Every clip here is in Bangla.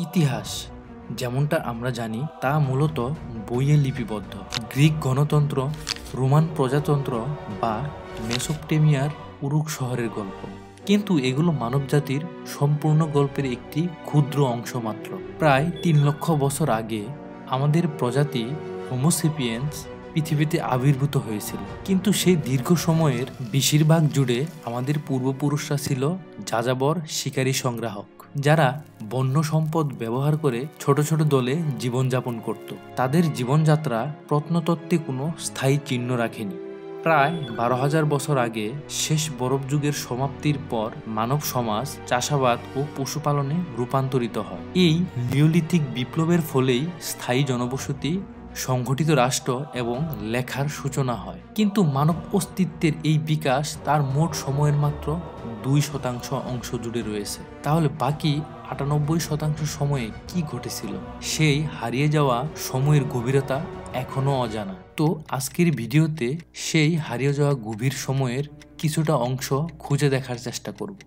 ইতিহাস যেমনটা আমরা জানি তা মূলত বইয়ে লিপিবদ্ধ। গ্রিক গণতন্ত্র, রোমান প্রজাতন্ত্র বা মেসোপটেমিয়ার উরুক শহরের গল্প, কিন্তু এগুলো মানবজাতির সম্পূর্ণ গল্পের একটি ক্ষুদ্র অংশ মাত্র। প্রায় ৩ লক্ষ বছর আগে আমাদের প্রজাতি হোমোসেপিয়েন্স পৃথিবীতে আবির্ভূত হয়েছিল, কিন্তু সেই দীর্ঘ সময়ের বেশিরভাগ জুড়ে আমাদের পূর্বপুরুষরা ছিল যাযাবর, শিকারী, সংগ্রাহক, যারা বন্য সম্পদ ব্যবহার করে ছোট ছোট দলে জীবনযাপন করত। তাদের জীবনযাত্রা প্রত্নতত্ত্বে কোনো স্থায়ী চিহ্ন রাখেনি। প্রায় ১২,০০০ বছর আগে শেষ বরফ যুগের সমাপ্তির পর মানব সমাজ চাষাবাদ ও পশুপালনে রূপান্তরিত হয়। এই নিওলিথিক বিপ্লবের ফলেই স্থায়ী জনবসতি, সংগঠিত রাষ্ট্র এবং লেখার সূচনা হয়। কিন্তু মানব অস্তিত্বের এই বিকাশ তার মোট সময়ের মাত্র ২% অংশ জুড়ে রয়েছে। তাহলে বাকি ৯৮% সময়ে কি ঘটেছিল? সেই হারিয়ে যাওয়া সময়ের গভীরতা এখনো অজানা। তো আজকের ভিডিওতে সেই হারিয়ে যাওয়া গভীর সময়ের কিছুটা অংশ খুঁজে দেখার চেষ্টা করব।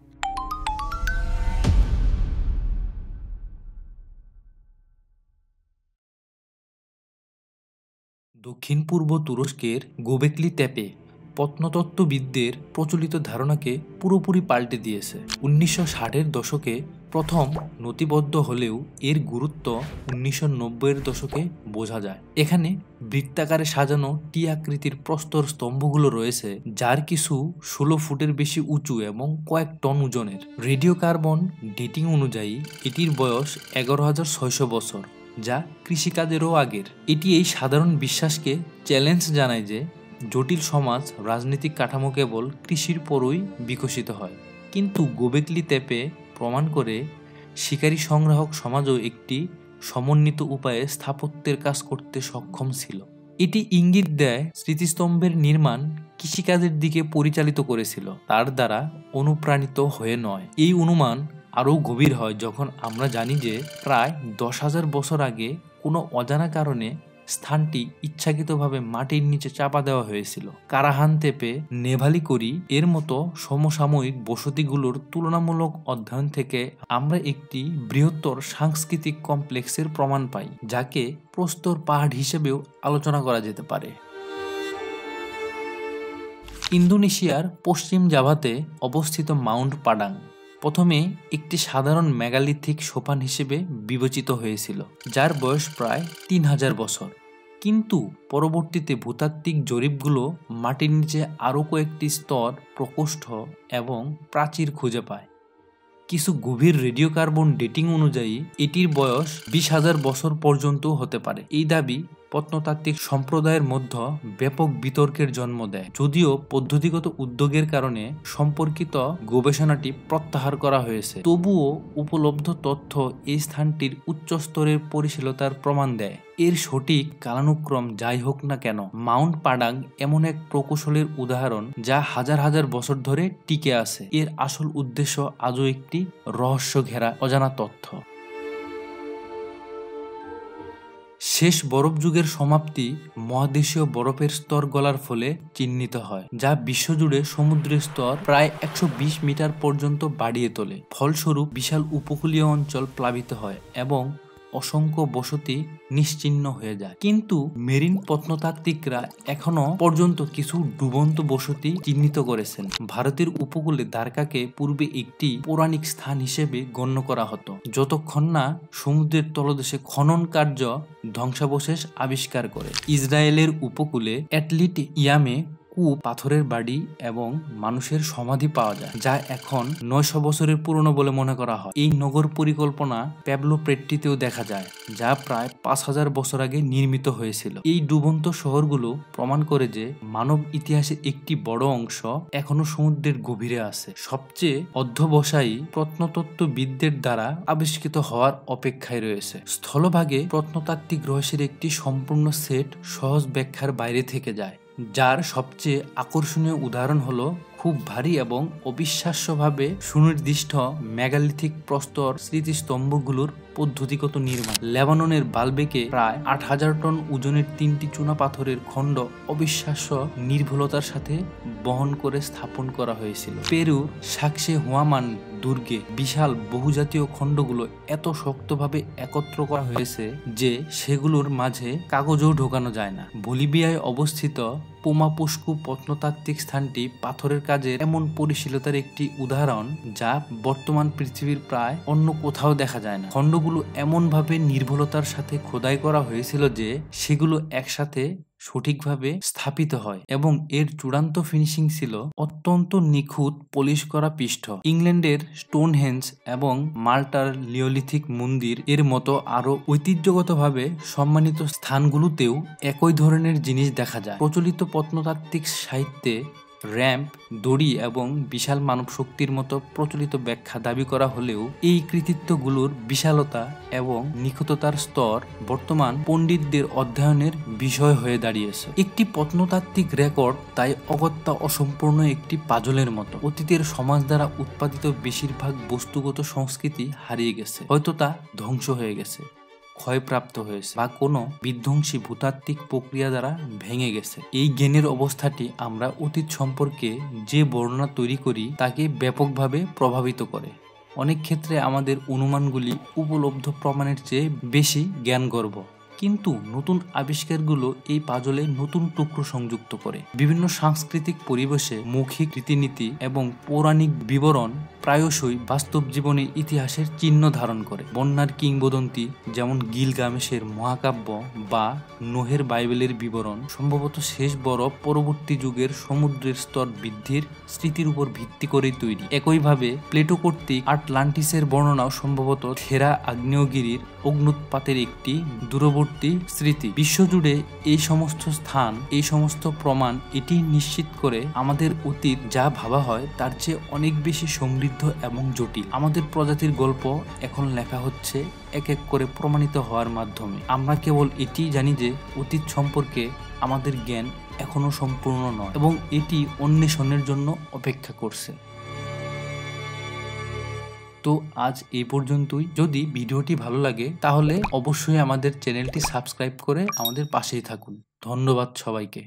দক্ষিণ পূর্ব তুরস্কের গোবেকলি তেপে প্রত্নতত্ত্ববিদদের প্রচলিত ধারণাকে পুরোপুরি পাল্টে দিয়েছে। ১৯৬০-এর দশকে প্রথম নথিবদ্ধ হলেও এর গুরুত্ব ১৯৯০-এর দশকে বোঝা যায়। এখানে বৃত্তাকারে সাজানো টি আকৃতির প্রস্তর স্তম্ভগুলো রয়েছে, যার কিছু ১৬ ফুটের বেশি উঁচু এবং কয়েক টন ওজনের। রেডিও কার্বন ডেটিং অনুযায়ী এটির বয়স ১১,৬০০ বছর, যা কৃষিকাজেরও আগের। এটি এই সাধারণ বিশ্বাসকে চ্যালেঞ্জ জানায় যে জটিল সমাজ রাজনৈতিক কাঠামো কেবল কৃষির পরই বিকশিত হয়। কিন্তু গোবেকলি তেপে প্রমাণ করে শিকারী সংগ্রাহক সমাজও একটি সমন্বিত উপায়ে স্থাপত্যের কাজ করতে সক্ষম ছিল। এটি ইঙ্গিত দেয় স্মৃতিস্তম্ভের নির্মাণ কৃষিকাজের দিকে পরিচালিত করেছিল, তার দ্বারা অনুপ্রাণিত হয়ে নয়। এই অনুমান আরও গভীর হয় যখন আমরা জানি যে প্রায় ১০,০০০ বছর আগে কোনো অজানা কারণে স্থানটি ইচ্ছাকৃতভাবে মাটির নিচে চাপা দেওয়া হয়েছিল। কারাহান তেপে, নেভালিকরি এর মতো সমসাময়িক বসতিগুলোর তুলনামূলক অধ্যয়ন থেকে আমরা একটি বৃহত্তর সাংস্কৃতিক কমপ্লেক্সের প্রমাণ পাই, যাকে প্রস্তর পাহাড় হিসেবেও আলোচনা করা যেতে পারে। ইন্দোনেশিয়ার পশ্চিম জাভাতে অবস্থিত মাউন্ট পাডাং প্রথমে একটি সাধারণ মেগালিথিক সোপান হিসেবে বিবেচিত হয়েছিল, যার বয়স প্রায় ৩,০০০ বছর। কিন্তু পরবর্তীতে ভূতাত্ত্বিক জরিপগুলো মাটির নিচে আরও কয়েকটি স্তর, প্রকোষ্ঠ এবং প্রাচীর খুঁজে পায়। কিছু গভীর রেডিও কার্বন ডেটিং অনুযায়ী এটির বয়স ২০,০০০ বছর পর্যন্ত হতে পারে। এই দাবি প্রত্নতাত্ত্বিক সম্প্রদায়ের মধ্যে ব্যাপক বিতর্কের জন্ম দেয়, যদিও পদ্ধতিগত উদ্যোগের কারণে সম্পর্কিত গবেষণাটি প্রত্যাহার করা হয়েছে। তবুও উপলব্ধ তথ্য এই স্থানটির উচ্চ স্তরের পরিশীলতার প্রমাণ দেয়। এর সঠিক কালানুক্রম যাই হোক না কেন, মাউন্ট পাডাং এমন এক প্রকৌশলের উদাহরণ যা হাজার হাজার বছর ধরে টিকে আছে। এর আসল উদ্দেশ্য আজও একটি রহস্য ঘেরা অজানা তথ্য। শেষ বরফ যুগের সমাপ্তি মহাদেশীয় বরফের স্তর গলার ফলে চিহ্নিত হয়, যা বিশ্বজুড়ে সমুদ্রের স্তর প্রায় ১২০ মিটার পর্যন্ত বাড়িয়ে তোলে। ফলস্বরূপ বিশাল উপকূলীয় অঞ্চল প্লাবিত হয় এবং অসংখ্য বসতি নিশ্চিহ্ন হয়ে যায়। কিন্তু মেরিন প্রত্নতাত্ত্বিকরা এখনো পর্যন্ত কিছু ডুবন্ত বসতি চিহ্নিত করেছেন। ভারতের উপকূলে দ্বারকাকে পূর্বে একটি পৌরাণিক স্থান হিসেবে গণ্য করা হতো, যতক্ষণ না সমুদ্রের তলদেশে খনন কার্য ধ্বংসাবশেষ আবিষ্কার করে। ইসরায়েলের উপকূলে অ্যাটলিট ইয়ামে পাথরের বাড়ি এবং মানুষের সমাধি পাওয়া যায়, যা এখন ৯০০ বছরের পুরনো বলে মনে করা হয়। এই নগর পরিকল্পনা প্যাবলো প্রেট্টিতেও দেখা যায়, যা প্রায় ৫,০০০ বছর আগে নির্মিত হয়েছিল। এই ডুবন্ত শহরগুলো প্রমাণ করে যে মানব ইতিহাসের একটি বড় অংশ এখনো সমুদ্রের গভীরে আছে, সবচেয়ে অধ্যবসায়ী প্রত্নতত্ত্ববিদদের দ্বারা আবিষ্কৃত হওয়ার অপেক্ষায় রয়েছে। স্থলভাগে প্রত্নতাত্ত্বিক রহস্যের একটি সম্পূর্ণ সেট সহজ ব্যাখ্যার বাইরে থেকে যায়, যার সবচেয়ে আকর্ষণীয় উদাহরণ হলো খুব ভারী এবং অবিশ্বাস্যভাবে সুনির্দিষ্ট মেগালিথিক প্রস্তর স্মৃতিস্তম্ভগুলোর পদ্ধতিগত নির্মাণ। লেবাননের বালবেকে প্রায় ৮,০০০ টন ওজনের ৩টি চুনাপাথরের খণ্ড অবিশ্বাস্য নির্ভুলতার সাথে বহন করে স্থাপন করা হয়েছিল। পেরুর সাকসে হুয়ামান দুর্গে বিশাল বহুজাতীয় খণ্ডগুলো এত শক্তভাবে একত্র করা হয়েছে যে সেগুলোর মাঝে কাগজও ঢোকানো যায় না। বলিভিয়ায় অবস্থিত পোমাপুস্কু প্রত্নতাত্ত্বিক স্থানটি পাথরের কাজের এমন পরিশীলতার একটি উদাহরণ যা বর্তমান পৃথিবীর প্রায় অন্য কোথাও দেখা যায় না। খণ্ডগুলো এমনভাবে নির্ভুলতার সাথে খোদাই করা হয়েছিল যে সেগুলো একসাথে সঠিকভাবে স্থাপিত হয় এবং এর চূড়ান্ত ফিনিশিং ছিল অত্যন্ত নিখুঁত পলিশ করা পৃষ্ঠ। ইংল্যান্ডের স্টোনহেঞ্জ এবং মাল্টার লিওলিথিক মন্দির এর মতো আরো ঐতিহ্যগতভাবে সম্মানিত স্থানগুলোতেও একই ধরনের জিনিস দেখা যায়। প্রচলিত প্রত্নতাত্ত্বিক সাহিত্যে র্যাম্প, দড়ি এবং বিশাল মানব শক্তির মতো প্রচলিত ব্যাখ্যা দাবি করা হলেও এই কৃতিত্বগুলোর বিশালতা এবং নিখুঁততার স্তর বর্তমান পণ্ডিতদের অধ্যয়নের বিষয় হয়ে দাঁড়িয়েছে। একটি প্রত্নতাত্ত্বিক রেকর্ড তাই অগত্যা অসম্পূর্ণ একটি পাজলের মতো। অতীতের সমাজ দ্বারা উৎপাদিত বেশিরভাগ বস্তুগত সংস্কৃতি হারিয়ে গেছে, হয়তো তা ধ্বংস হয়ে গেছে, ক্ষয়প্রাপ্ত হয়েছে বা কোনো বিধ্বংসী ভূতাত্ত্বিক প্রক্রিয়া দ্বারা ভেঙে গেছে। এই জ্ঞানের অবস্থাটি আমরা অতীত সম্পর্কে যে বর্ণনা তৈরি করি তাকে ব্যাপকভাবে প্রভাবিত করে। অনেক ক্ষেত্রে আমাদের অনুমানগুলি উপলব্ধ প্রমাণের চেয়ে বেশি জ্ঞানগর্ভ, কিন্তু নতুন আবিষ্কারগুলো এই পাজলে নতুন টুকরো সংযুক্ত করে। বিভিন্ন সাংস্কৃতিক পরিবেশে মৌখিক রীতিনীতি এবং পৌরাণিক বিবরণ প্রায়শই বাস্তব জীবনে ইতিহাসের চিহ্ন ধারণ করে। বন্যার কিংবদন্তি যেমন গিলগামেশের মহাকাব্য বা নোহের বাইবেলের বিবরণ সম্ভবত শেষ বরফ পরবর্তী যুগের সমুদ্রের স্তর বৃদ্ধির স্মৃতির উপর ভিত্তি করেই তৈরি। একইভাবে প্লেটো কর্তৃক আটলান্টিসের বর্ণনাও সম্ভবত থেরা আগ্নেয়গিরির অগ্নুৎপাতের একটি দূরবর্তী স্মৃতি। বিশ্বজুড়ে এই সমস্ত স্থান, এই সমস্ত প্রমাণ এটি নিশ্চিত করে আমাদের অতীত যা ভাবা হয় তার চেয়ে অনেক বেশি সমৃদ্ধ এবং জটিল। আমাদের প্রজাতির গল্প এখন লেখা হচ্ছে এক এক করে প্রমাণিত হওয়ার মাধ্যমে। আমরা কেবল এটি জানি যে অতীত সম্পর্কে আমাদের জ্ঞান এখনো সম্পূর্ণ নয় এবং এটি অন্বেষণের জন্য অপেক্ষা করছে। তো আজ এই পর্যন্তই। যদি ভিডিওটি ভালো লাগে তাহলে অবশ্যই আমাদের চ্যানেলটি সাবস্ক্রাইব করে আমাদের পাশেই থাকুন। ধন্যবাদ সবাইকে।